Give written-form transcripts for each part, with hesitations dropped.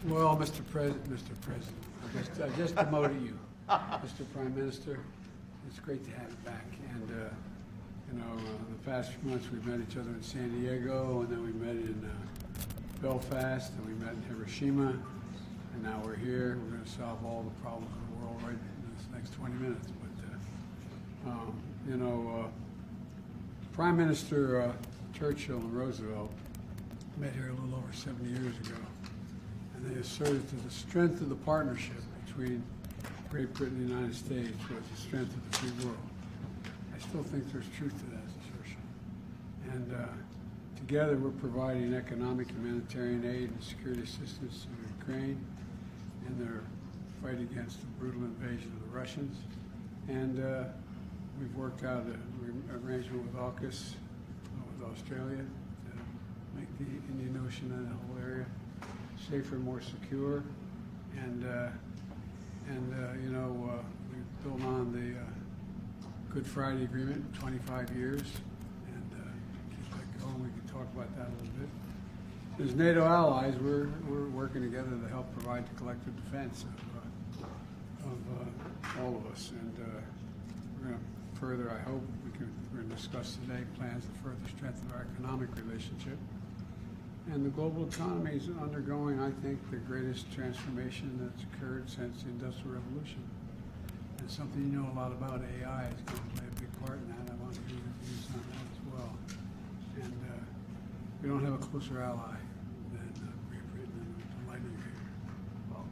Well, Mr. President, I just demoted you, Mr. Prime Minister. It's great to have you back. And the past few months we've met each other in San Diego, and then we met in Belfast, and we met in Hiroshima, and now we're here. We're going to solve all the problems in the world right in this next 20 minutes. But Prime Minister Churchill and Roosevelt met here a little over 70 years ago. And they asserted that the strength of the partnership between Great Britain and the United States was the strength of the free world. I still think there's truth to that assertion. And together we're providing economic, humanitarian aid and security assistance to Ukraine in their fight against the brutal invasion of the Russians. And we've worked out an arrangement with AUKUS, with Australia, to make the Indian Ocean and the whole area safer, more secure, and we've built on the Good Friday Agreement, 25 years, and keep that going. We can talk about that a little bit. As NATO allies, we're working together to help provide the collective defense of all of us, and we're going to further. I hope we're going to discuss today plans to further strengthen our economic relationship. And the global economy is undergoing, I think, the greatest transformation that's occurred since the Industrial Revolution. And something you know a lot about, AI, is going to play a big part in that. I want to hear your views on that as well. And we don't have a closer ally than Great Britain, and I'm delighted you're here. Well,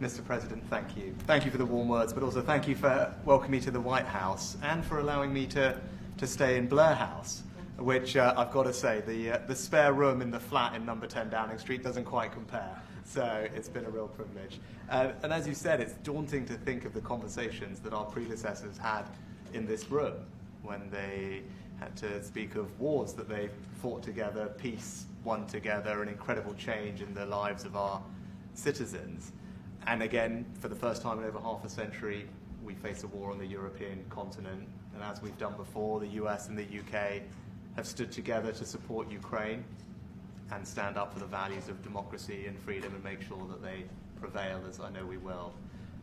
Mr. President, thank you. Thank you for the warm words, but also thank you for welcoming me to the White House and for allowing me to stay in Blair House, which I've got to say, the spare room in the flat in number 10 Downing Street doesn't quite compare. So it's been a real privilege. And as you said, it's daunting to think of the conversations that our predecessors had in this room when they had to speak of wars that they fought together, peace won together, an incredible change in the lives of our citizens. And again, for the first time in over half a century, we face a war on the European continent. And as we've done before, the US and the UK have stood together to support Ukraine and stand up for the values of democracy and freedom and make sure that they prevail, as I know we will.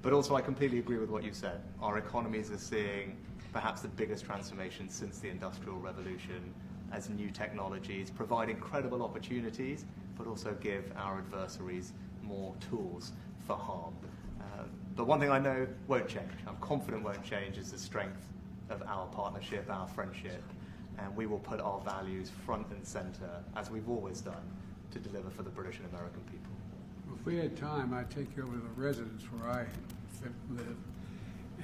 But also I completely agree with what you said. Our economies are seeing perhaps the biggest transformation since the Industrial Revolution, as new technologies provide incredible opportunities, but also give our adversaries more tools for harm. But one thing I know won't change, I'm confident won't change, is the strength of our partnership, our friendship. And we will put our values front and center, as we've always done, to deliver for the British and American people. If we had time, I'd take you over to the residence where I live.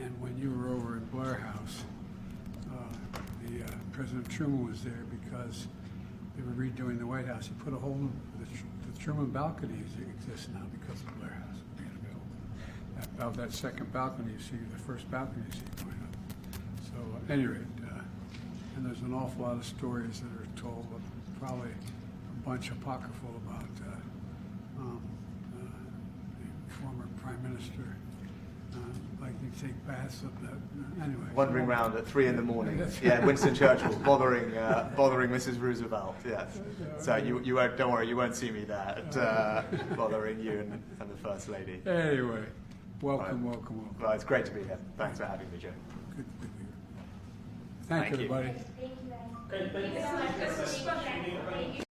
And when you were over in Blair House, President Truman was there because they were redoing the White House. He put a hole in the Truman balconies that exist now because of Blair House being available. That second balcony you see, the first balcony you see going up. So at any rate, and there's an awful lot of stories that are told, probably a bunch apocryphal about the former Prime Minister, like you take baths up that, anyway. Wandering around at 3 in the morning. Yeah, Winston Churchill bothering Mrs. Roosevelt, yes. So you won't, don't worry, you won't see me there bothering you and the First Lady. Anyway, welcome, welcome. Well, it's great to be here. Thanks for having me, Joe. Good to be here. Thank you, everybody. Thank you so much.